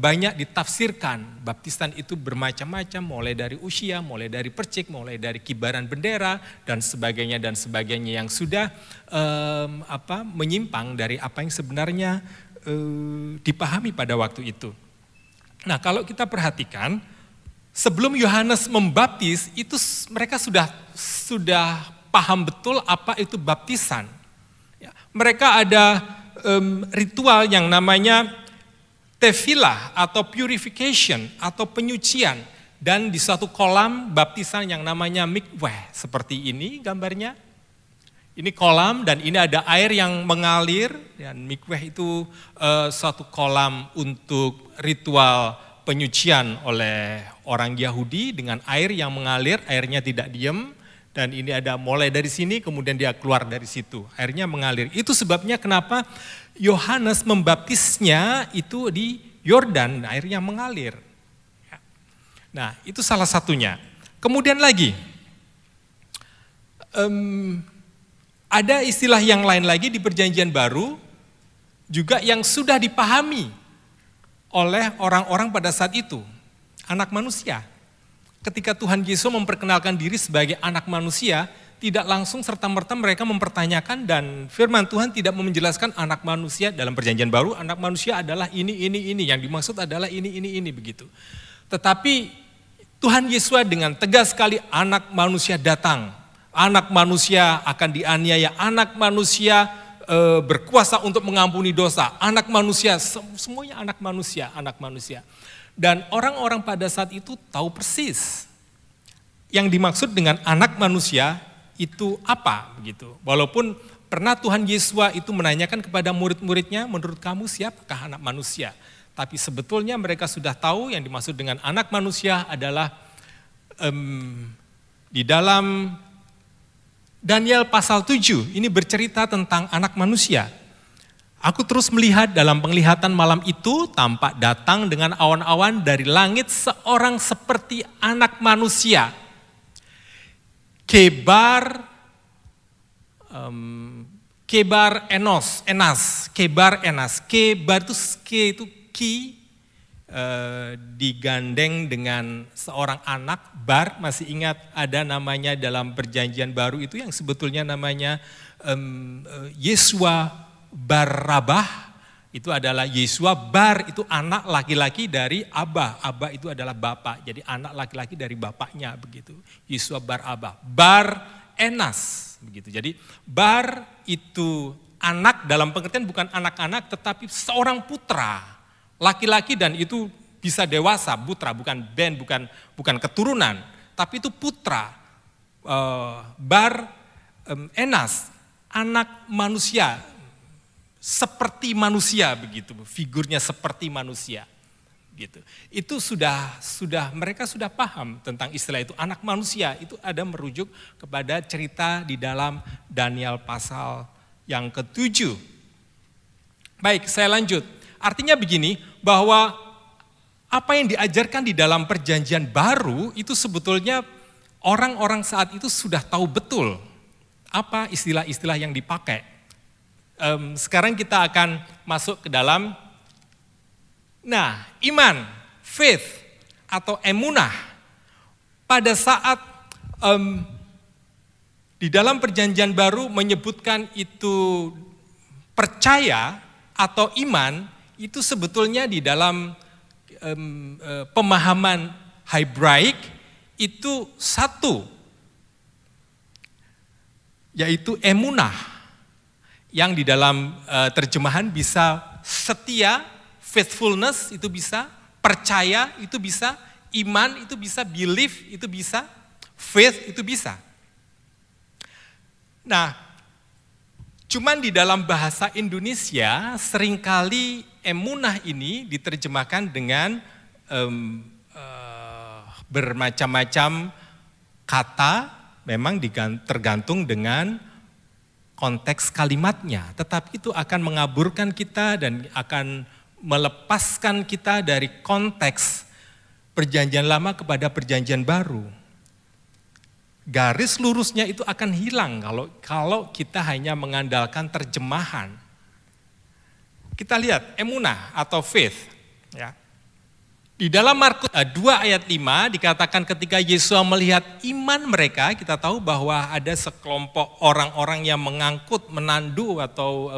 banyak ditafsirkan. Baptisan itu bermacam-macam, mulai dari usia, mulai dari percik, mulai dari kibaran bendera dan sebagainya yang sudah menyimpang dari apa yang sebenarnya dipahami pada waktu itu. Nah, kalau kita perhatikan, sebelum Yohanes membaptis itu mereka sudah paham betul apa itu baptisan. Ya, mereka ada ritual yang namanya tefilah atau purification atau penyucian, dan di suatu kolam baptisan yang namanya mikweh, seperti ini gambarnya. Ini kolam dan ini ada air yang mengalir, dan mikweh itu suatu kolam untuk ritual penyucian oleh orang Yahudi dengan air yang mengalir, airnya tidak diam, dan ini ada mulai dari sini kemudian dia keluar dari situ, airnya mengalir. Itu sebabnya kenapa Yohanes membaptisnya itu di Yordan, airnya mengalir. Nah, itu salah satunya. Kemudian lagi, ada istilah yang lain lagi di Perjanjian Baru, juga yang sudah dipahami oleh orang-orang pada saat itu, anak manusia. Ketika Tuhan Yesus memperkenalkan diri sebagai anak manusia, tidak langsung serta-merta mereka mempertanyakan, dan firman Tuhan tidak menjelaskan anak manusia dalam Perjanjian Baru, anak manusia adalah ini, yang dimaksud adalah ini, begitu. Tetapi Tuhan Yesus dengan tegas sekali, anak manusia datang, anak manusia akan dianiaya, anak manusia berkuasa untuk mengampuni dosa, anak manusia, semuanya anak manusia. Dan orang-orang pada saat itu tahu persis yang dimaksud dengan anak manusia itu apa begitu. Walaupun pernah Tuhan Yesus itu menanyakan kepada murid-muridnya, menurut kamu siapakah anak manusia? Tapi sebetulnya mereka sudah tahu yang dimaksud dengan anak manusia adalah di dalam Daniel pasal 7, ini bercerita tentang anak manusia. Aku terus melihat dalam penglihatan malam itu, tampak datang dengan awan-awan dari langit seorang seperti anak manusia. Kebar enas. Kebar itu digandeng dengan seorang anak, bar, masih ingat ada namanya dalam Perjanjian Baru itu yang sebetulnya namanya Yesua Barabah, itu adalah Yesua, bar itu anak laki-laki dari Abah, Abah itu adalah bapak, jadi anak laki-laki dari bapaknya begitu, Yesua Barabah, bar enas begitu. Jadi bar itu anak dalam pengertian bukan anak-anak tetapi seorang putra, laki-laki, dan itu bisa dewasa, putra, bukan band, bukan keturunan, tapi itu putra. Bar enas, anak manusia, seperti manusia begitu, figurnya seperti manusia gitu. Itu mereka sudah paham tentang istilah itu, anak manusia itu ada merujuk kepada cerita di dalam Daniel pasal yang ke-7. Baik, saya lanjut. Artinya begini, bahwa apa yang diajarkan di dalam Perjanjian Baru itu sebetulnya orang-orang saat itu sudah tahu betul apa istilah-istilah yang dipakai. Sekarang kita akan masuk ke dalam, iman, faith atau emunah. Pada saat di dalam Perjanjian Baru menyebutkan itu percaya atau iman, itu sebetulnya di dalam pemahaman Hebraik itu satu, yaitu emunah, yang di dalam terjemahan bisa setia, faithfulness itu bisa, percaya itu bisa, iman itu bisa, belief itu bisa, faith itu bisa. Nah, cuman di dalam bahasa Indonesia seringkali emunah ini diterjemahkan dengan bermacam-macam kata, memang tergantung dengan konteks kalimatnya, tetapi itu akan mengaburkan kita dan akan melepaskan kita dari konteks Perjanjian Lama kepada Perjanjian Baru. Garis lurusnya itu akan hilang kalau kita hanya mengandalkan terjemahan. Kita lihat emunah atau faith, ya. Di dalam Markus 2 ayat 5 dikatakan ketika Yesus melihat iman mereka, kita tahu bahwa ada sekelompok orang-orang yang mengangkut, menandu atau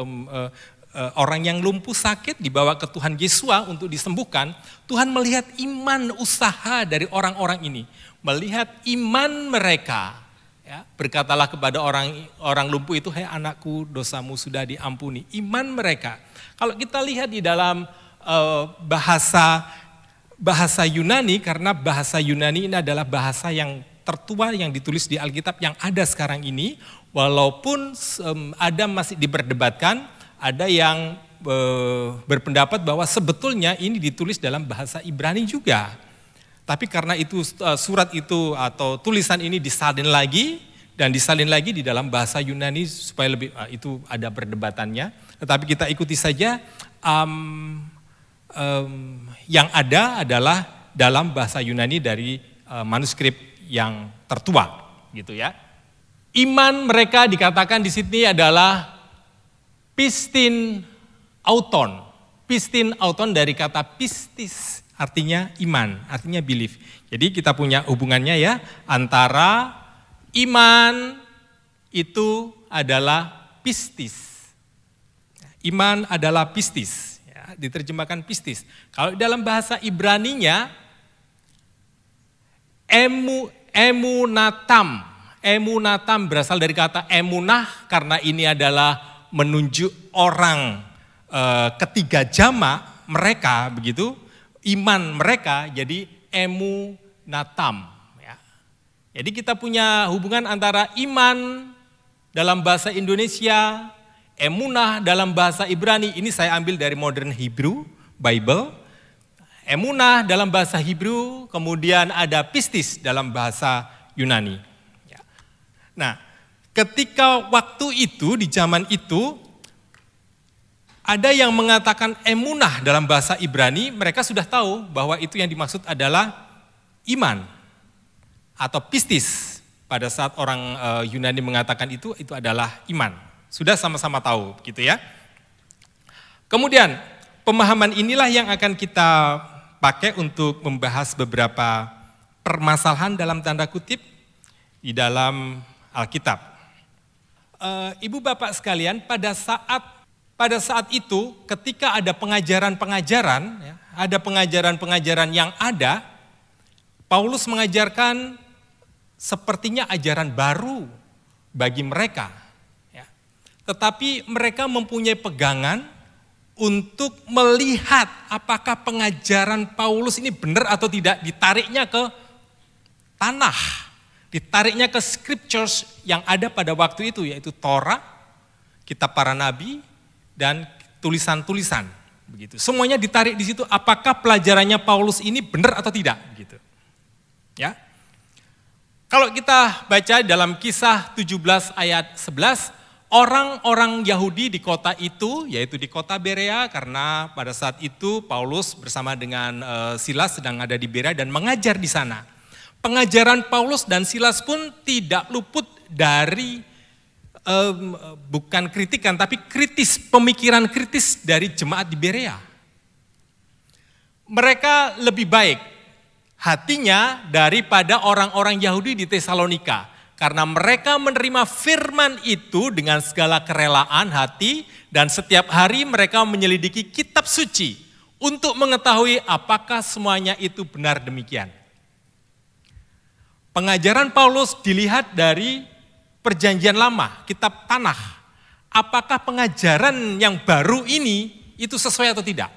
orang yang lumpuh sakit dibawa ke Tuhan Yesus untuk disembuhkan. Tuhan melihat iman usaha dari orang-orang ini, melihat iman mereka. Ya, berkatalah kepada orang lumpuh itu, "Hai anakku, dosamu sudah diampuni." Iman mereka. Kalau kita lihat di dalam bahasa Yunani, karena bahasa Yunani ini adalah bahasa yang tertua yang ditulis di Alkitab yang ada sekarang ini, walaupun ada masih diperdebatkan, ada yang berpendapat bahwa sebetulnya ini ditulis dalam bahasa Ibrani juga. Tapi karena itu surat itu atau tulisan ini disalin lagi di dalam bahasa Yunani supaya lebih, itu ada perdebatannya. Tetapi kita ikuti saja. Yang ada adalah dalam bahasa Yunani dari manuskrip yang tertua, gitu ya. Iman mereka dikatakan di sini adalah pistin auton. Pistin auton dari kata pistis, artinya iman, artinya belief. Jadi kita punya hubungannya ya, antara iman itu adalah pistis. Iman adalah pistis. Diterjemahkan pistis. Kalau dalam bahasa Ibraninya emunatam. Emunatam berasal dari kata emunah karena ini adalah menunjuk orang ketiga jamak mereka begitu, iman mereka, jadi emunatam ya. Jadi kita punya hubungan antara iman dalam bahasa Indonesia, emunah dalam bahasa Ibrani, ini saya ambil dari Modern Hebrew Bible. Emunah dalam bahasa Hebrew, kemudian ada pistis dalam bahasa Yunani. Nah, ketika waktu itu, di zaman itu, ada yang mengatakan emunah dalam bahasa Ibrani, mereka sudah tahu bahwa itu yang dimaksud adalah iman atau pistis. Pada saat orang Yunani mengatakan itu adalah iman. Sudah sama-sama tahu gitu ya. Kemudian pemahaman inilah yang akan kita pakai untuk membahas beberapa permasalahan dalam tanda kutip di dalam Alkitab. Ibu bapak sekalian, pada saat itu ketika ada pengajaran-pengajaran, ya, ada pengajaran-pengajaran yang ada, Paulus mengajarkan sepertinya ajaran baru bagi mereka. Tetapi mereka mempunyai pegangan untuk melihat apakah pengajaran Paulus ini benar atau tidak, ditariknya ke tanah, ditariknya ke scriptures yang ada pada waktu itu, yaitu Torah, kitab para nabi, dan tulisan-tulisan. Begitu. Semuanya ditarik di situ, apakah pelajarannya Paulus ini benar atau tidak. Gitu. Ya. Kalau kita baca dalam Kisah 17 ayat 11, orang-orang Yahudi di kota itu, yaitu di kota Berea, karena pada saat itu Paulus bersama dengan Silas sedang ada di Berea dan mengajar di sana. Pengajaran Paulus dan Silas pun tidak luput dari, bukan kritikan, tapi kritis, pemikiran kritis dari jemaat di Berea. Mereka lebih baik hatinya daripada orang-orang Yahudi di Tesalonika. Karena mereka menerima firman itu dengan segala kerelaan hati dan setiap hari mereka menyelidiki kitab suci untuk mengetahui apakah semuanya itu benar demikian. Pengajaran Paulus dilihat dari perjanjian lama, kitab tanah. Apakah pengajaran yang baru ini itu sesuai atau tidak?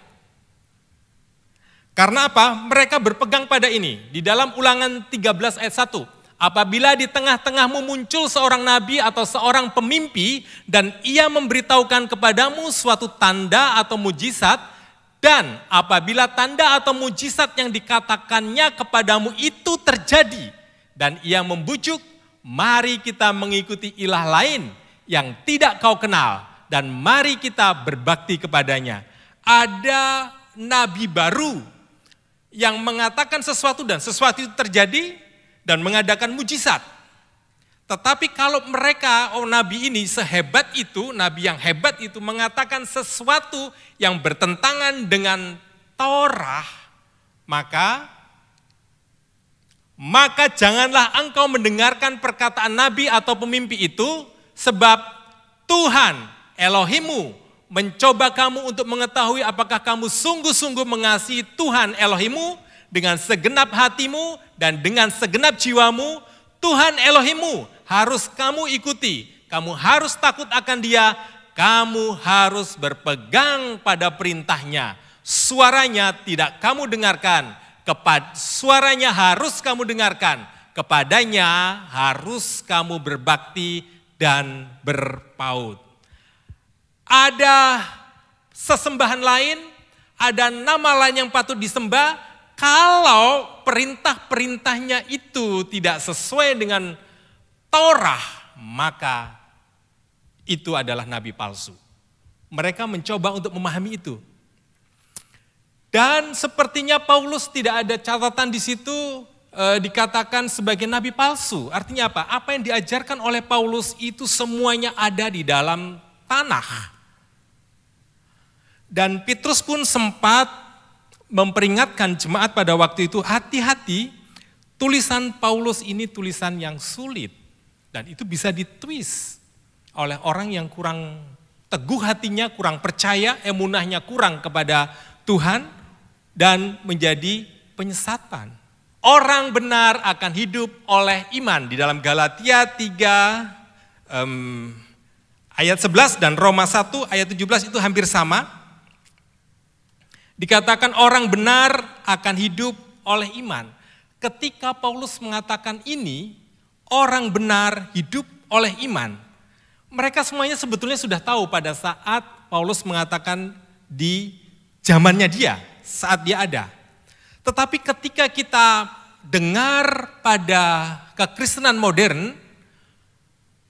Karena apa? Mereka berpegang pada ini. Di dalam Ulangan 13 ayat 1. Apabila di tengah-tengahmu muncul seorang nabi atau seorang pemimpi dan ia memberitahukan kepadamu suatu tanda atau mujizat, dan apabila tanda atau mujizat yang dikatakannya kepadamu itu terjadi dan ia membujuk, mari kita mengikuti ilah lain yang tidak kau kenal dan mari kita berbakti kepadanya. Ada nabi baru yang mengatakan sesuatu dan sesuatu itu terjadi dan mengadakan mujizat. Tetapi kalau mereka, nabi ini sehebat itu, nabi yang hebat itu mengatakan sesuatu yang bertentangan dengan Torah, maka janganlah engkau mendengarkan perkataan nabi atau pemimpi itu, sebab Tuhan Elohimmu mencoba kamu untuk mengetahui apakah kamu sungguh-sungguh mengasihi Tuhan Elohimmu dengan segenap hatimu dan dengan segenap jiwamu. Tuhan Elohimmu harus kamu ikuti, kamu harus takut akan Dia, kamu harus berpegang pada perintahnya. Suaranya tidak kamu dengarkan, suaranya harus kamu dengarkan, kepadanya harus kamu berbakti dan berpaut. Ada sesembahan lain, ada nama lain yang patut disembah, kalau perintah-perintahnya itu tidak sesuai dengan Torah, maka itu adalah nabi palsu. Mereka mencoba untuk memahami itu. Dan sepertinya Paulus tidak ada catatan di situ dikatakan sebagai nabi palsu. Artinya apa? Apa yang diajarkan oleh Paulus itu semuanya ada di dalam tanah. Dan Petrus pun sempat memperingatkan jemaat pada waktu itu, hati-hati, tulisan Paulus ini tulisan yang sulit. Dan itu bisa ditwist oleh orang yang kurang teguh hatinya, kurang percaya, emunahnya kurang kepada Tuhan, dan menjadi penyesatan. Orang benar akan hidup oleh iman. Di dalam Galatia 3 ayat 11 dan Roma 1 ayat 17 itu hampir sama. Dikatakan orang benar akan hidup oleh iman. Ketika Paulus mengatakan ini, orang benar hidup oleh iman. Mereka semuanya sebetulnya sudah tahu pada saat Paulus mengatakan di zamannya dia, saat dia ada. Tetapi ketika kita dengar pada kekristenan modern,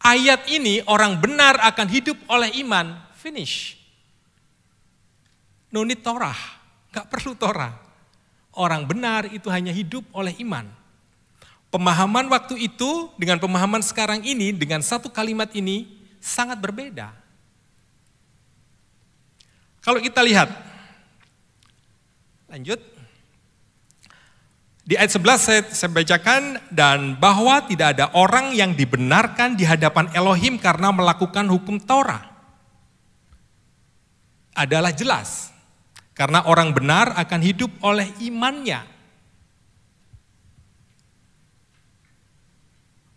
ayat ini orang benar akan hidup oleh iman, finish. No need Torah, gak perlu Torah. Orang benar itu hanya hidup oleh iman. Pemahaman waktu itu dengan pemahaman sekarang ini, dengan satu kalimat ini sangat berbeda. Kalau kita lihat, lanjut. Di ayat 11 saya bacakan, dan bahwa tidak ada orang yang dibenarkan di hadapan Elohim karena melakukan hukum Torah. Adalah jelas, karena orang benar akan hidup oleh imannya.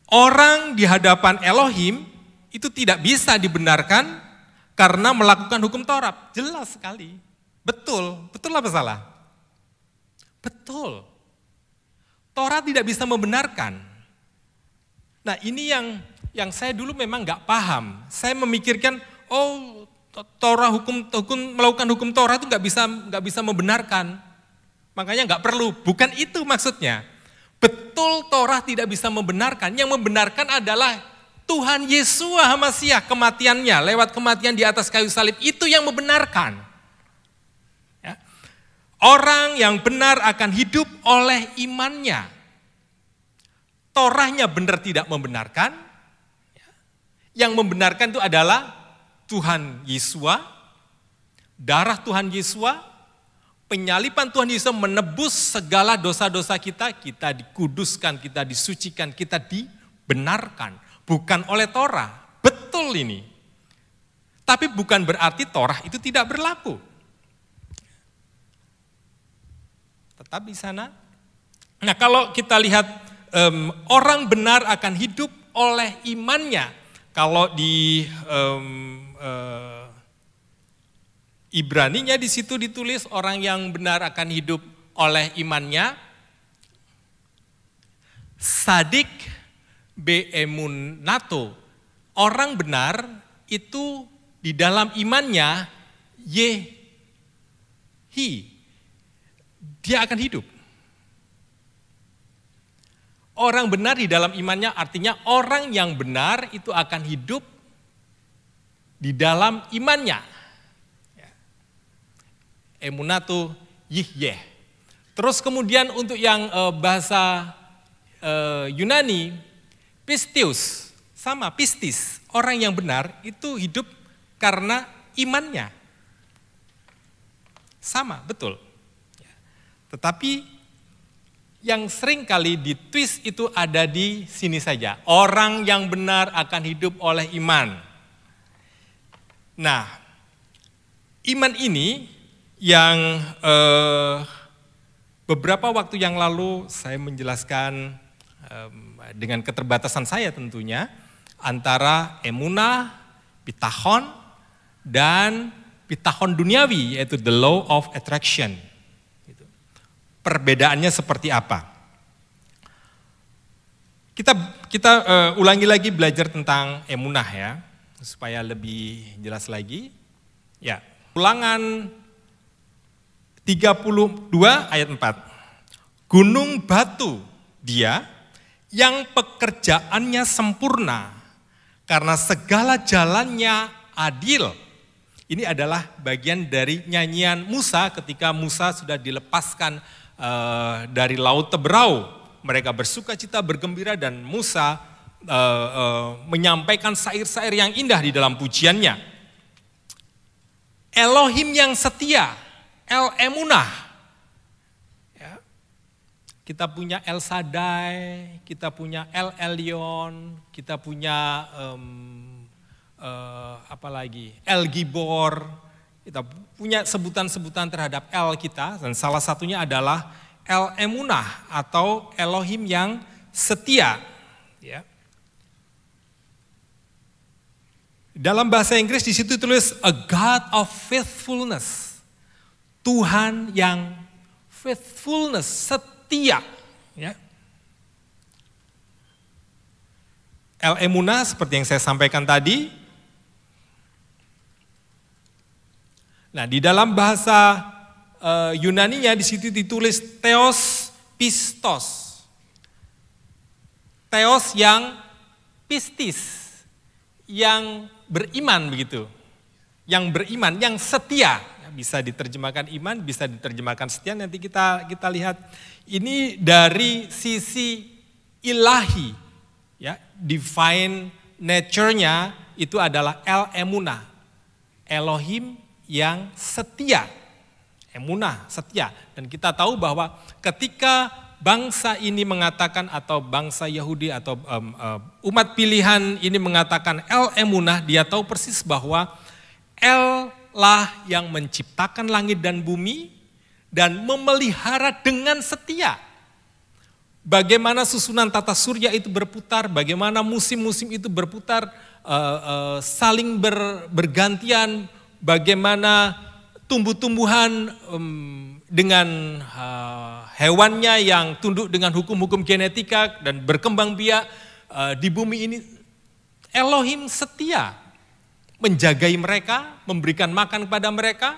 Orang di hadapan Elohim itu tidak bisa dibenarkan karena melakukan hukum Taurat. Jelas sekali. Betul apa salah? Betul. Taurat tidak bisa membenarkan. Nah, ini yang saya dulu memang nggak paham. Saya memikirkan, Torah melakukan hukum Torah itu nggak bisa membenarkan. Makanya nggak perlu. Bukan itu maksudnya. Betul, Torah tidak bisa membenarkan. Yang membenarkan adalah Tuhan Yesus Hamasiah, kematiannya lewat kematian di atas kayu salib, itu yang membenarkan. Ya. Orang yang benar akan hidup oleh imannya. Torahnya benar tidak membenarkan. Yang membenarkan itu adalah Tuhan Yesus, darah Tuhan Yesus, penyaliban Tuhan Yesus menebus segala dosa-dosa kita dikuduskan, kita disucikan, kita dibenarkan. Bukan oleh Torah, betul ini. Tapi bukan berarti Torah itu tidak berlaku. Tetap di sana. Nah, kalau kita lihat orang benar akan hidup oleh imannya. Kalau di Ibraninya di situ ditulis orang yang benar akan hidup oleh imannya. Sadik beemunato. Orang benar itu di dalam imannya dia akan hidup. Orang benar di dalam imannya artinya orang yang benar itu akan hidup di dalam imannya. Emunato yihyeh. Terus kemudian untuk yang bahasa Yunani, pistius, sama pistis. Orang yang benar itu hidup karena imannya. Sama, betul. Tetapi yang sering kali ditwist itu ada di sini saja. Orang yang benar akan hidup oleh iman. Nah, iman ini yang beberapa waktu yang lalu saya menjelaskan dengan keterbatasan saya tentunya, antara emunah, bitachon, dan bitachon duniawi, yaitu the law of attraction. Perbedaannya seperti apa? Kita ulangi lagi belajar tentang emunah ya, supaya lebih jelas lagi. Ya, Ulangan 32 ayat 4. Gunung batu dia yang pekerjaannya sempurna karena segala jalannya adil. Ini adalah bagian dari nyanyian Musa ketika Musa sudah dilepaskan dari laut Teberau. Mereka bersuka cita, bergembira, dan Musa menyampaikan syair-syair yang indah di dalam pujiannya. Elohim yang setia, El Emunah. Ya. Kita punya El Shaddai, kita punya El Elyon, kita punya apa lagi? El Gibor. Kita punya sebutan-sebutan terhadap El kita, dan salah satunya adalah El Emunah atau Elohim yang setia. Ya. Dalam bahasa Inggris di situ tulis a God of faithfulness, Tuhan yang faithfulness, setia. Ya. El Emunah seperti yang saya sampaikan tadi. Nah, di dalam bahasa Yunaninya di situ ditulis Theos Pistos. Theos yang pistis, yang beriman begitu. Yang beriman, yang setia. Bisa diterjemahkan iman, bisa diterjemahkan setia. Nanti kita lihat. Ini dari sisi ilahi, ya, divine nature-nya itu adalah El Emunah, Elohim yang setia, emunah, setia. Dan kita tahu bahwa ketika bangsa ini mengatakan, atau bangsa Yahudi atau umat pilihan ini mengatakan El Emunah, dia tahu persis bahwa El lah yang menciptakan langit dan bumi dan memelihara dengan setia. Bagaimana susunan tata surya itu berputar, bagaimana musim-musim itu berputar, saling bergantian, bagaimana tumbuh-tumbuhan dengan hewannya yang tunduk dengan hukum-hukum genetika dan berkembang biak di bumi ini. Elohim setia menjagai mereka, memberikan makan kepada mereka,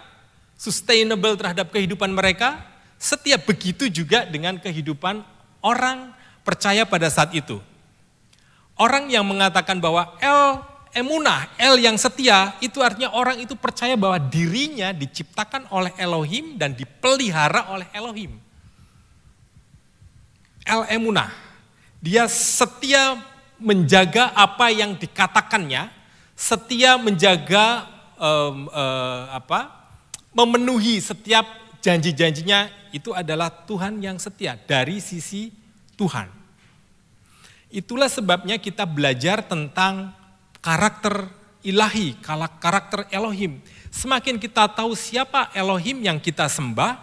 sustainable terhadap kehidupan mereka. Setia begitu juga dengan kehidupan orang percaya pada saat itu. Orang yang mengatakan bahwa El Emunah, El yang setia, itu artinya orang itu percaya bahwa dirinya diciptakan oleh Elohim dan dipelihara oleh Elohim. El Emunah, dia setia menjaga apa yang dikatakannya, setia menjaga memenuhi setiap janji-janjinya. Itu adalah Tuhan yang setia dari sisi Tuhan. Itulah sebabnya kita belajar tentang karakter ilahi, karakter Elohim. Semakin kita tahu siapa Elohim yang kita sembah,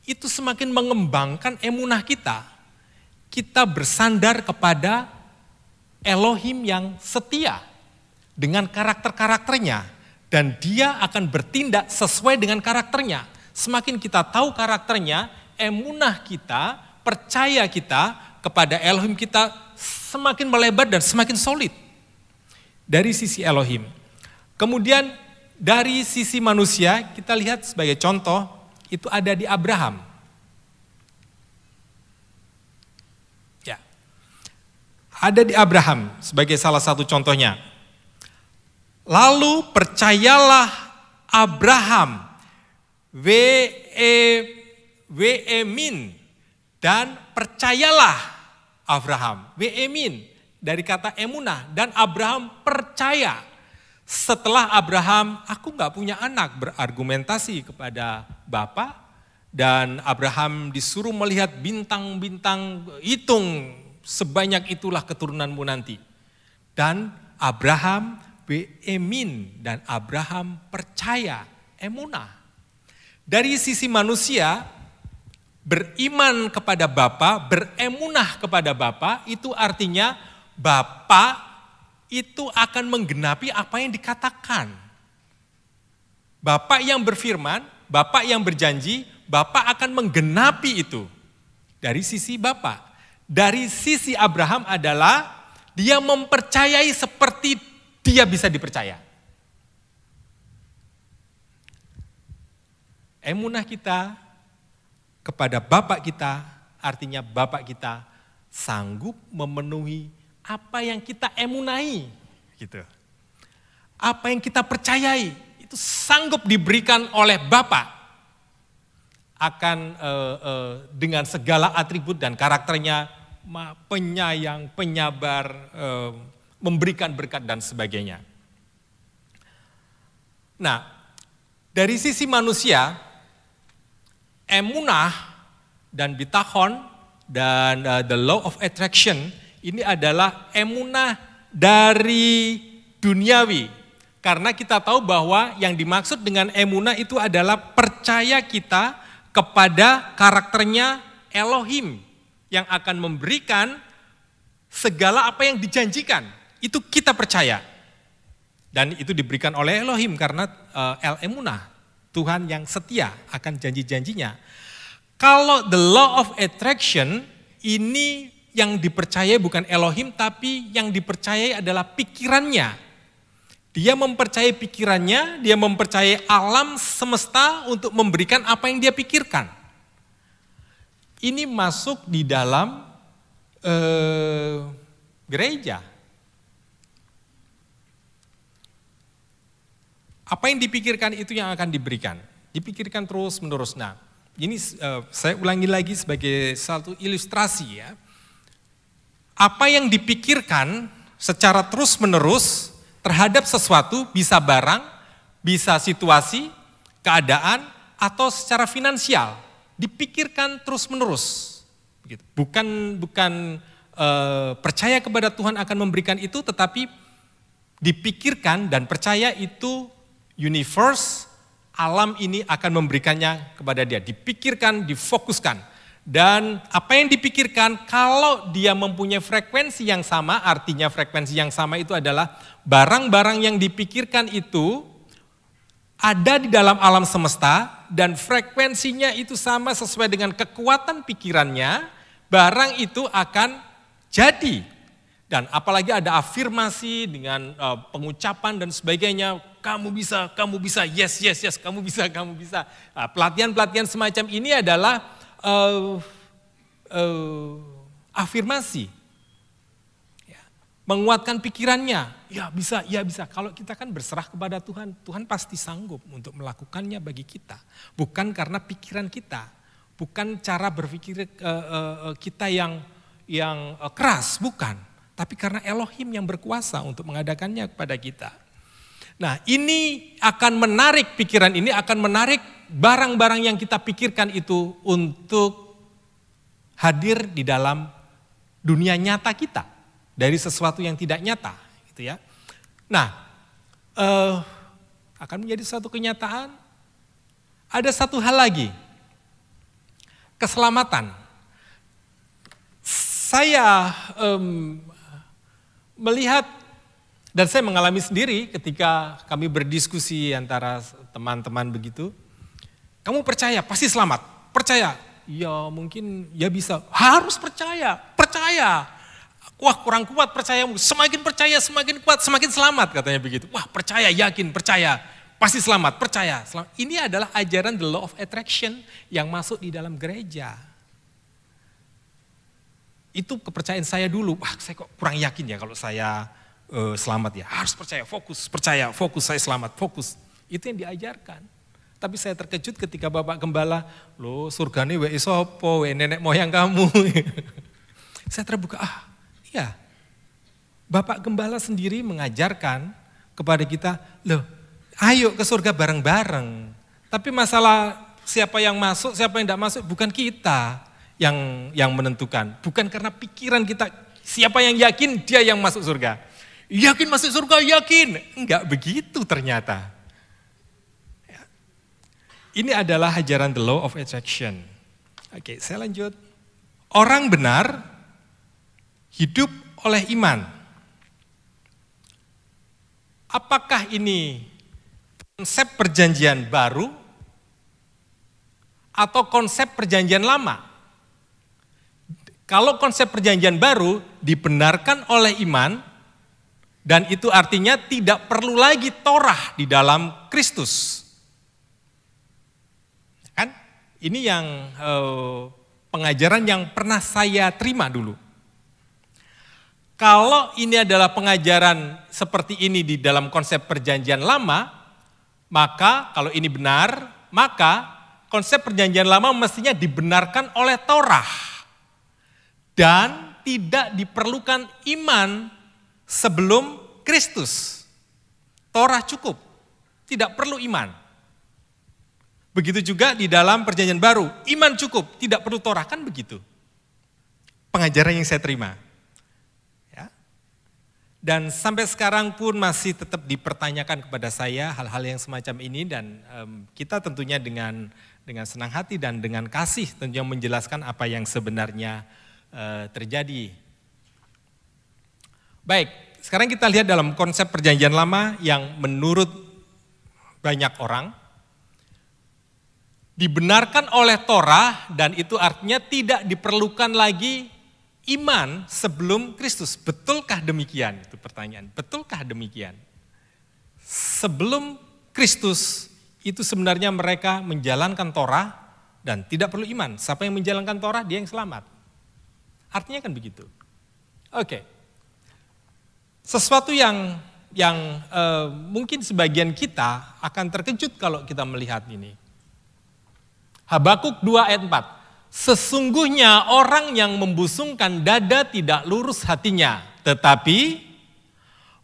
itu semakin mengembangkan emunah kita. Kita bersandar kepada Elohim yang setia dengan karakter-karakternya, dan dia akan bertindak sesuai dengan karakternya. Semakin kita tahu karakternya, emunah kita, percaya kita kepada Elohim kita semakin melebar dan semakin solid. Dari sisi Elohim. Kemudian dari sisi manusia, kita lihat sebagai contoh, itu ada di Abraham. Ya. Ada di Abraham sebagai salah satu contohnya. Lalu percayalah Abraham, We'emin, dan percayalah Abraham, We'emin, dari kata emunah, dan Abraham percaya. Setelah Abraham, aku gak punya anak, berargumentasi kepada Bapa, Dan Abraham disuruh melihat bintang-bintang, hitung sebanyak itulah keturunanmu nanti. Dan Abraham beemin, dan Abraham percaya, emunah. Dari sisi manusia, beriman kepada Bapa, beremunah kepada Bapa, itu artinya Bapa itu akan menggenapi apa yang dikatakan. Bapa yang berfirman, Bapa yang berjanji, Bapa akan menggenapi itu. Dari sisi Bapa. Dari sisi Abraham adalah dia mempercayai seperti dia bisa dipercaya. Emunah kita kepada Bapak kita, artinya Bapak kita sanggup memenuhi apa yang kita emunahi. Gitu. Apa yang kita percayai, itu sanggup diberikan oleh Bapak. Akan dengan segala atribut dan karakternya, penyayang, penyabar, memberikan berkat dan sebagainya. Nah, dari sisi manusia, emunah dan bitachon dan the law of attraction ini adalah emunah dari duniawi. Karena kita tahu bahwa yang dimaksud dengan emunah itu adalah percaya kita kepada karakternya Elohim yang akan memberikan segala apa yang dijanjikan. Itu kita percaya. Dan itu diberikan oleh Elohim karena El-Emunah, Tuhan yang setia akan janji-janjinya. Kalau the law of attraction ini yang dipercayai bukan Elohim, tapi yang dipercayai adalah pikirannya. Dia mempercayai pikirannya, dia mempercayai alam semesta untuk memberikan apa yang dia pikirkan. Ini masuk di dalam gereja. Apa yang dipikirkan itu yang akan diberikan. Dipikirkan terus menerus. Nah, ini saya ulangi lagi sebagai satu ilustrasi ya. Apa yang dipikirkan secara terus menerus terhadap sesuatu, bisa barang, bisa situasi, keadaan, atau secara finansial. Dipikirkan terus menerus. Bukan percaya kepada Tuhan akan memberikan itu, tetapi dipikirkan dan percaya itu universe, alam ini akan memberikannya kepada dia. Dipikirkan, difokuskan. Dan apa yang dipikirkan, kalau dia mempunyai frekuensi yang sama, artinya frekuensi yang sama itu adalah barang-barang yang dipikirkan itu ada di dalam alam semesta dan frekuensinya itu sama sesuai dengan kekuatan pikirannya, barang itu akan jadi. Dan apalagi ada afirmasi dengan pengucapan dan sebagainya, kamu bisa, yes, kamu bisa. Nah, pelatihan-pelatihan semacam ini adalah afirmasi, ya, menguatkan pikirannya, ya bisa. Kalau kita kan berserah kepada Tuhan, Tuhan pasti sanggup untuk melakukannya bagi kita. Bukan karena pikiran kita, bukan cara berpikir kita yang keras, bukan. Tapi karena Elohim yang berkuasa untuk mengadakannya kepada kita. Nah, ini akan menarik pikiran ini, akan menarik barang-barang yang kita pikirkan itu untuk hadir di dalam dunia nyata kita dari sesuatu yang tidak nyata, gitu ya. Nah, akan menjadi suatu kenyataan. Ada satu hal lagi, keselamatan. Saya melihat dan saya mengalami sendiri ketika kami berdiskusi antara teman-teman begitu. Kamu percaya, pasti selamat. Percaya, ya mungkin, ya bisa. Harus percaya. Wah kurang kuat percayamu, semakin percaya semakin kuat, semakin selamat katanya begitu. Wah percaya, yakin, percaya, pasti selamat, percaya. Ini adalah ajaran the law of attraction yang masuk di dalam gereja. Itu kepercayaan saya dulu, wah saya kok kurang yakin ya kalau saya selamat ya. Harus percaya, fokus, saya selamat, fokus. Itu yang diajarkan. Tapi saya terkejut ketika Bapak Gembala, loh surgane wae sopo, wae nenek moyang kamu. Saya terbuka, iya. Bapak Gembala sendiri mengajarkan kepada kita, loh ayo ke surga bareng-bareng. Tapi masalah siapa yang masuk, siapa yang tidak masuk, bukan kita yang menentukan. Bukan karena pikiran kita, siapa yang yakin dia yang masuk surga. Yakin masuk surga, yakin. Enggak begitu ternyata. Ini adalah ajaran the law of attraction. Oke, saya lanjut. Orang benar hidup oleh iman. Apakah ini konsep perjanjian baru atau konsep perjanjian lama? Kalau konsep perjanjian baru dibenarkan oleh iman, dan itu artinya tidak perlu lagi Torah di dalam Kristus. Kan? Ini yang pengajaran yang pernah saya terima dulu. Kalau ini adalah pengajaran seperti ini di dalam konsep perjanjian lama, maka kalau ini benar, maka konsep perjanjian lama mestinya dibenarkan oleh Torah. Dan tidak diperlukan iman sebelum Kristus. Torah cukup, tidak perlu iman. Begitu juga di dalam perjanjian baru, iman cukup, tidak perlu Torah, kan begitu. Pengajaran yang saya terima. Ya. Dan sampai sekarang pun masih tetap dipertanyakan kepada saya hal-hal yang semacam ini, dan kita tentunya dengan senang hati dan dengan kasih tentunya menjelaskan apa yang sebenarnya terjadi. Baik, sekarang kita lihat dalam konsep perjanjian lama yang menurut banyak orang dibenarkan oleh Torah, dan itu artinya tidak diperlukan lagi iman sebelum Kristus. Betulkah demikian? Itu pertanyaan. Betulkah demikian? Sebelum Kristus itu sebenarnya mereka menjalankan Torah dan tidak perlu iman. Siapa yang menjalankan Torah, dia yang selamat. Artinya kan begitu. Oke. Sesuatu yang mungkin sebagian kita akan terkejut kalau kita melihat ini. Habakuk 2 ayat 4. Sesungguhnya orang yang membusungkan dada tidak lurus hatinya, tetapi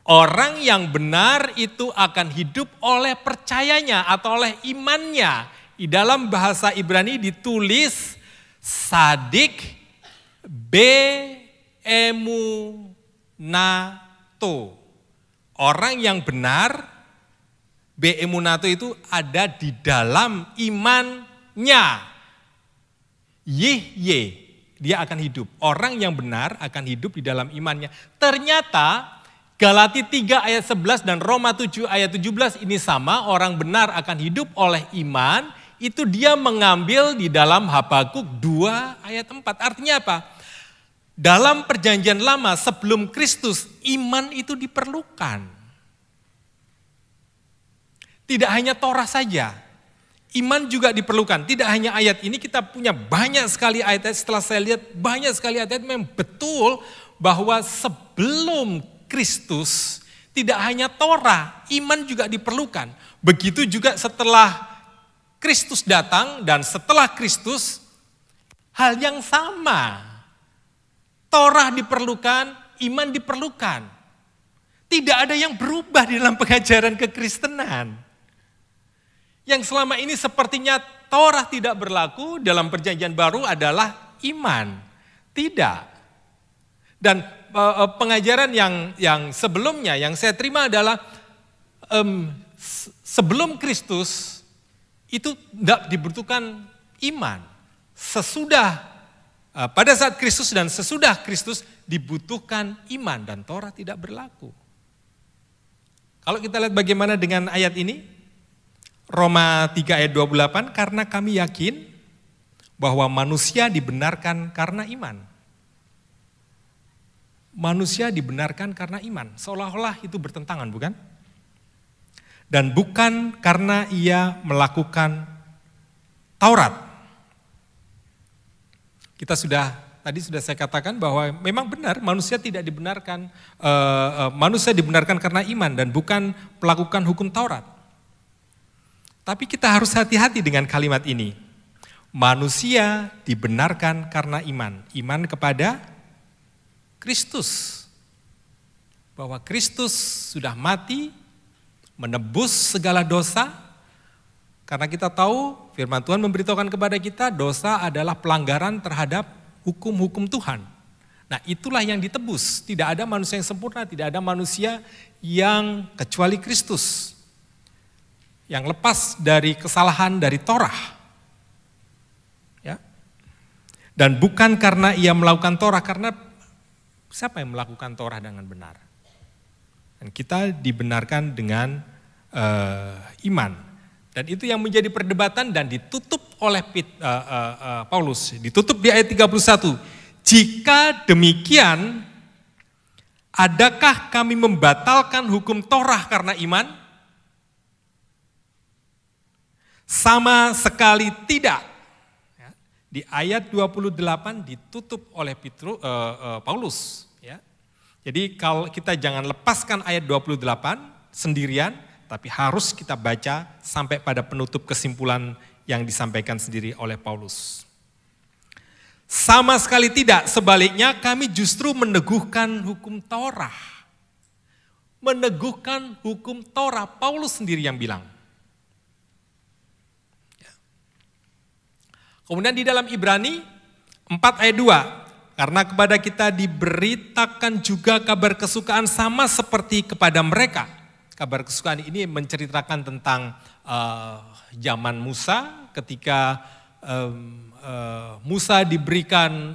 orang yang benar itu akan hidup oleh percayanya atau oleh imannya. Di dalam bahasa Ibrani ditulis sadik be'emunato. Orang yang benar, be'emunato itu ada di dalam imannya. Dia akan hidup. Orang yang benar akan hidup di dalam imannya. Ternyata Galati 3 ayat 11 dan Roma 7 ayat 17 ini sama, orang benar akan hidup oleh iman, itu dia mengambil di dalam Habakuk 2 ayat 4. Artinya apa? Dalam perjanjian lama sebelum Kristus, iman itu diperlukan. Tidak hanya Torah saja, iman juga diperlukan. Tidak hanya ayat ini, kita punya banyak sekali ayat. Setelah saya lihat banyak sekali ayat, memang betul bahwa sebelum Kristus tidak hanya Torah, iman juga diperlukan. Begitu juga setelah Kristus datang dan setelah Kristus, hal yang sama. Torah diperlukan, iman diperlukan. Tidak ada yang berubah di dalam pengajaran kekristenan. Yang selama ini sepertinya Torah tidak berlaku, dalam perjanjian baru adalah iman. Tidak. Dan pengajaran yang sebelumnya yang saya terima adalah sebelum Kristus itu tidak dibutuhkan iman. Pada saat Kristus dan sesudah Kristus dibutuhkan iman dan Torah tidak berlaku. Kalau kita lihat bagaimana dengan ayat ini, Roma 3 ayat 28, karena kami yakin bahwa manusia dibenarkan karena iman. Manusia dibenarkan karena iman, seolah-olah itu bertentangan, bukan? Dan bukan karena ia melakukan Taurat. Tadi sudah saya katakan bahwa memang benar manusia tidak dibenarkan, manusia dibenarkan karena iman dan bukan melakukan hukum Taurat. Tapi kita harus hati-hati dengan kalimat ini. Manusia dibenarkan karena iman. Iman kepada Kristus. Bahwa Kristus sudah mati, menebus segala dosa. Karena kita tahu firman Tuhan memberitahukan kepada kita dosa adalah pelanggaran terhadap hukum-hukum Tuhan. Nah, itulah yang ditebus. Tidak ada manusia yang sempurna, tidak ada manusia yang kecuali Kristus. Yang lepas dari kesalahan dari Torah. Ya. Dan bukan karena ia melakukan Torah, karena siapa yang melakukan Torah dengan benar? Dan kita dibenarkan dengan iman. Dan itu yang menjadi perdebatan dan ditutup oleh Paulus. Ditutup di ayat 31. Jika demikian, adakah kami membatalkan hukum Torah karena iman? Sama sekali tidak. Di ayat 28 ditutup oleh Paulus. Ya. Jadi kalau kita jangan lepaskan ayat 28 sendirian, tapi harus kita baca sampai pada penutup kesimpulan yang disampaikan sendiri oleh Paulus. Sama sekali tidak, sebaliknya kami justru meneguhkan hukum Torah. Meneguhkan hukum Torah, Paulus sendiri yang bilang. Kemudian di dalam Ibrani 4 ayat 2, karena kepada kita diberitakan juga kabar kesukaan sama seperti kepada mereka. Kabar kesukaan ini menceritakan tentang zaman Musa ketika Musa diberikan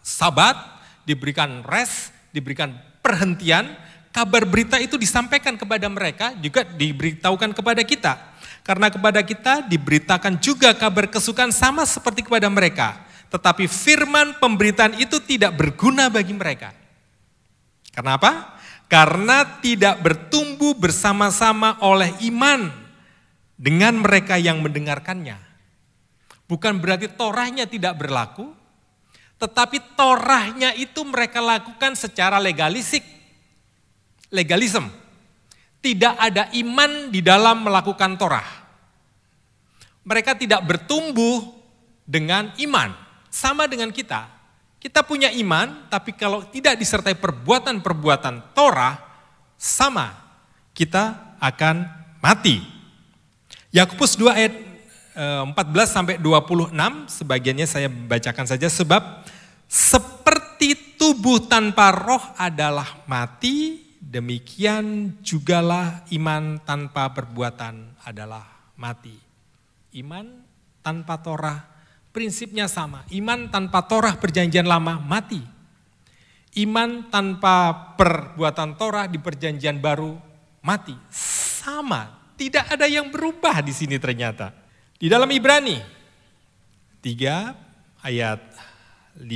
sabat, diberikan rest, diberikan perhentian. Kabar berita itu disampaikan kepada mereka, juga diberitahukan kepada kita. Karena kepada kita diberitakan juga kabar kesukaan sama seperti kepada mereka. Tetapi firman pemberitaan itu tidak berguna bagi mereka. Kenapa? Karena tidak bertumbuh bersama-sama oleh iman dengan mereka yang mendengarkannya. Bukan berarti Torahnya tidak berlaku, tetapi Torahnya itu mereka lakukan secara legalistik. Legalism. Tidak ada iman di dalam melakukan Torah. Mereka tidak bertumbuh dengan iman. Sama dengan kita. Kita punya iman, tapi kalau tidak disertai perbuatan-perbuatan Torah, sama, kita akan mati. Yakobus 2 ayat 14-26, sebagiannya saya bacakan saja, sebab seperti tubuh tanpa roh adalah mati, demikian jugalah iman tanpa perbuatan adalah mati. Iman tanpa Torah, prinsipnya sama, iman tanpa Torah perjanjian lama mati. Iman tanpa perbuatan Torah di perjanjian baru mati. Sama, tidak ada yang berubah di sini ternyata. Di dalam Ibrani 3 ayat 15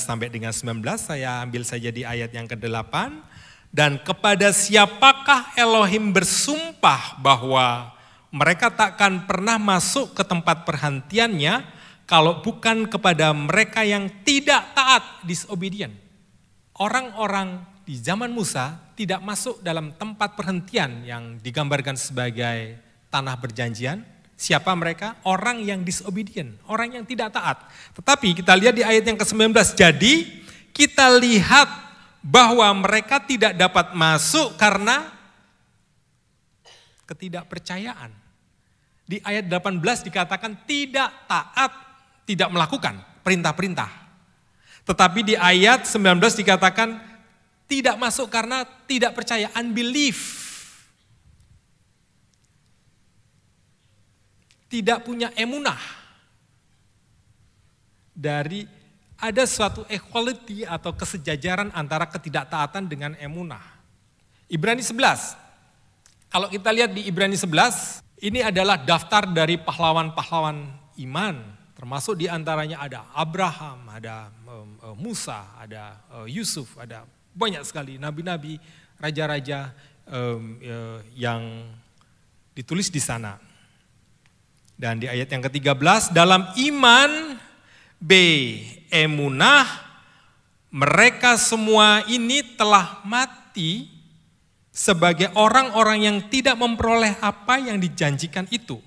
sampai dengan 19, saya ambil saja di ayat yang ke-8. Dan kepada siapakah Elohim bersumpah bahwa mereka takkan pernah masuk ke tempat perhentiannya, kalau bukan kepada mereka yang tidak taat, disobedient. Orang-orang di zaman Musa tidak masuk dalam tempat perhentian yang digambarkan sebagai tanah perjanjian. Siapa mereka? Orang yang disobedient, orang yang tidak taat. Tetapi kita lihat di ayat yang ke-19, jadi kita lihat bahwa mereka tidak dapat masuk karena ketidakpercayaan. Di ayat 18 dikatakan tidak taat, tidak melakukan perintah-perintah. Tetapi di ayat 19 dikatakan tidak masuk karena tidak percaya, unbelief. Tidak punya emunah. Dari ada suatu equality atau kesejajaran antara ketidaktaatan dengan emunah. Ibrani 11. Kalau kita lihat di Ibrani 11, ini adalah daftar dari pahlawan-pahlawan iman. Termasuk di antaranya ada Abraham, ada Musa, ada Yusuf, ada banyak sekali nabi-nabi, raja-raja yang ditulis di sana. Dan di ayat yang ke-13, dalam iman B, emunah, mereka semua ini telah mati sebagai orang-orang yang tidak memperoleh apa yang dijanjikan itu.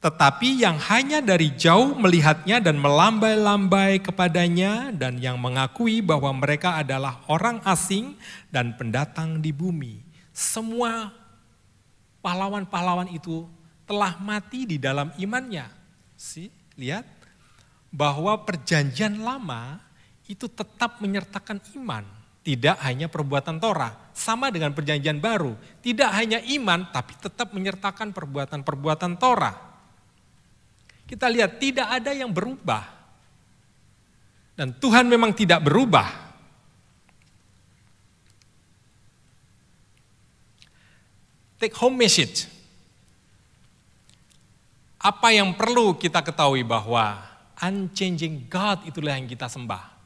Tetapi yang hanya dari jauh melihatnya dan melambai-lambai kepadanya dan yang mengakui bahwa mereka adalah orang asing dan pendatang di bumi. Semua pahlawan-pahlawan itu telah mati di dalam imannya. Lihat bahwa perjanjian lama itu tetap menyertakan iman, tidak hanya perbuatan Torah. Sama dengan perjanjian baru, tidak hanya iman tapi tetap menyertakan perbuatan-perbuatan Torah. Kita lihat tidak ada yang berubah. Dan Tuhan memang tidak berubah. Take home message. Apa yang perlu kita ketahui bahwa unchanging God itulah yang kita sembah.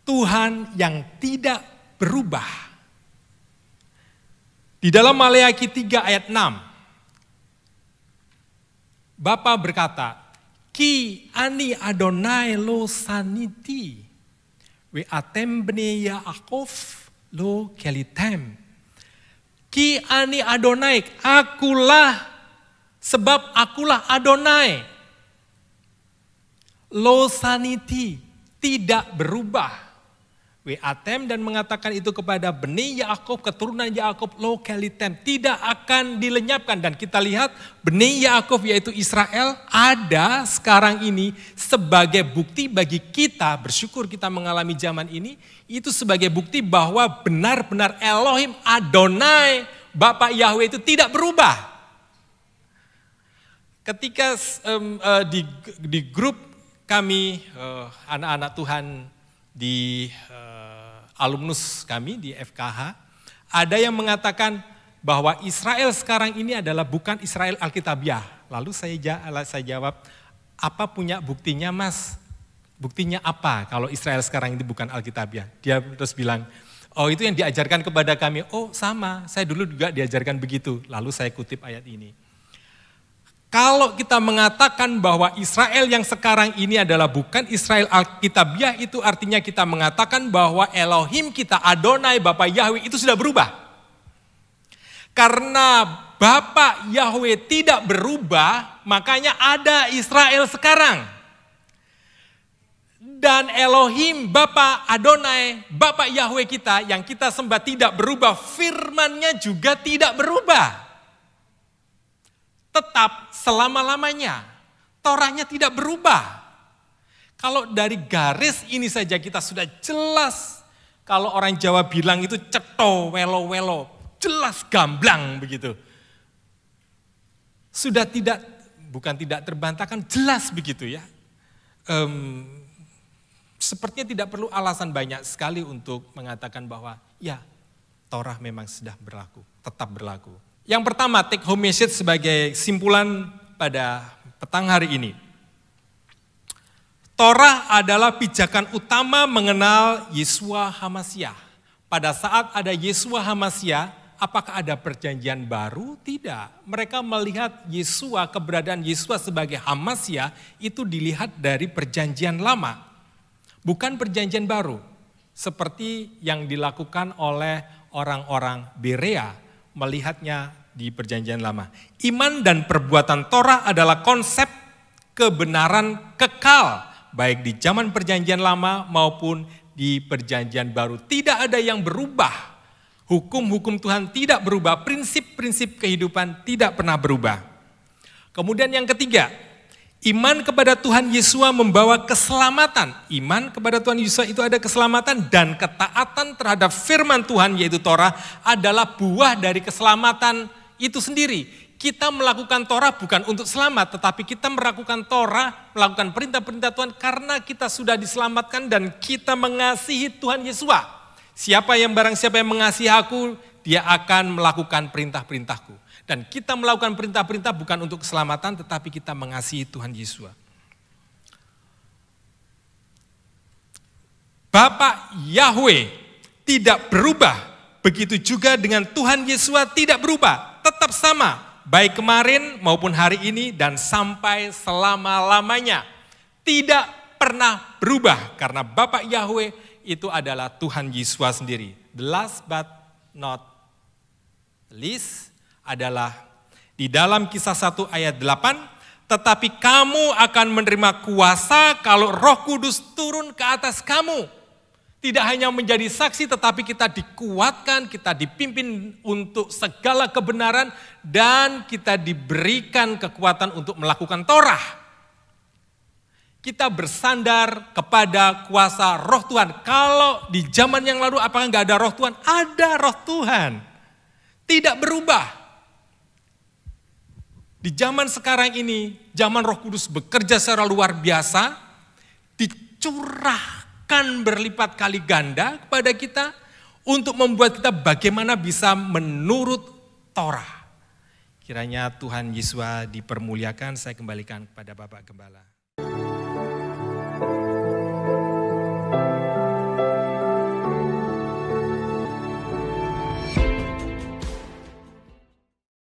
Tuhan yang tidak berubah. Di dalam Maleakhi 3 ayat 6, Bapa berkata, Ki ani Adonai lo saniti, we atem bne Yaakov lo kelitem. Ki ani Adonai, sebab akulah Adonai. Lo saniti, tidak berubah. Atem dan mengatakan itu kepada Beni Yaakov, keturunan Yaakov, lo kelitem, tidak akan dilenyapkan. Dan kita lihat Beni Yaakov yaitu Israel ada sekarang ini sebagai bukti bagi kita, bersyukur kita mengalami zaman ini, itu sebagai bukti bahwa benar-benar Elohim Adonai, Bapa Yahweh itu tidak berubah. Ketika di grup kami, anak-anak Tuhan di alumnus kami di FKH, ada yang mengatakan bahwa Israel sekarang ini adalah bukan Israel Alkitabiah. Lalu saya jawab, apa punya buktinya Mas? Buktinya apa kalau Israel sekarang ini bukan Alkitabiah? Dia terus bilang, oh itu yang diajarkan kepada kami. Oh sama, saya dulu juga diajarkan begitu. Lalu saya kutip ayat ini. Kalau kita mengatakan bahwa Israel yang sekarang ini adalah bukan Israel Alkitabiah, itu artinya kita mengatakan bahwa Elohim kita, Adonai, Bapa Yahweh itu sudah berubah. Karena Bapa Yahweh tidak berubah, makanya ada Israel sekarang. Dan Elohim, Bapa Adonai, Bapa Yahweh kita yang kita sembah tidak berubah, firman-Nya juga tidak berubah. Tetap selama-lamanya. Torahnya tidak berubah. Kalau dari garis ini saja kita sudah jelas. Kalau orang Jawa bilang itu cetho, welo-welo. Jelas gamblang begitu. Sudah bukan tidak terbantahkan, jelas begitu ya. Sepertinya tidak perlu alasan banyak sekali untuk mengatakan bahwa ya Torah memang sudah berlaku, tetap berlaku. Yang pertama, take home message sebagai simpulan pada petang hari ini. Torah adalah pijakan utama mengenal Yeshua HaMashiach. Pada saat ada Yeshua HaMashiach, apakah ada perjanjian baru? Tidak. Mereka melihat Yeshua, keberadaan Yeshua sebagai HaMashiach itu dilihat dari perjanjian lama. Bukan perjanjian baru. Seperti yang dilakukan oleh orang-orang Berea. Melihatnya di perjanjian lama. Iman dan perbuatan Torah adalah konsep kebenaran kekal. Baik di zaman perjanjian lama maupun di perjanjian baru. Tidak ada yang berubah. Hukum-hukum Tuhan tidak berubah. Prinsip-prinsip kehidupan tidak pernah berubah. Kemudian yang ketiga, iman kepada Tuhan Yeshua membawa keselamatan. Iman kepada Tuhan Yeshua itu ada keselamatan dan ketaatan terhadap firman Tuhan yaitu Torah adalah buah dari keselamatan itu sendiri. Kita melakukan Torah bukan untuk selamat, tetapi kita melakukan Torah, melakukan perintah-perintah Tuhan karena kita sudah diselamatkan dan kita mengasihi Tuhan Yeshua. Siapa yang mengasihi aku, dia akan melakukan perintah-perintahku. Dan kita melakukan perintah-perintah bukan untuk keselamatan, tetapi kita mengasihi Tuhan Yeshua. Bapa Yahweh tidak berubah, begitu juga dengan Tuhan Yeshua tidak berubah, tetap sama, baik kemarin maupun hari ini dan sampai selama-lamanya. Tidak pernah berubah, karena Bapa Yahweh itu adalah Tuhan Yeshua sendiri. The last but not least, adalah di dalam Kisah 1 ayat 8, tetapi kamu akan menerima kuasa kalau Roh Kudus turun ke atas kamu. Tidak hanya menjadi saksi, tetapi kita dikuatkan, kita dipimpin untuk segala kebenaran, dan kita diberikan kekuatan untuk melakukan Torah. Kita bersandar kepada kuasa roh Tuhan. Kalau di zaman yang lalu apakah nggak ada roh Tuhan? Ada roh Tuhan. Tidak berubah. Di zaman sekarang ini, zaman Roh Kudus bekerja secara luar biasa, dicurahkan berlipat kali ganda kepada kita untuk membuat kita bagaimana bisa menurut Torah. Kiranya Tuhan Yesus dipermuliakan. Saya kembalikan kepada Bapak Gembala.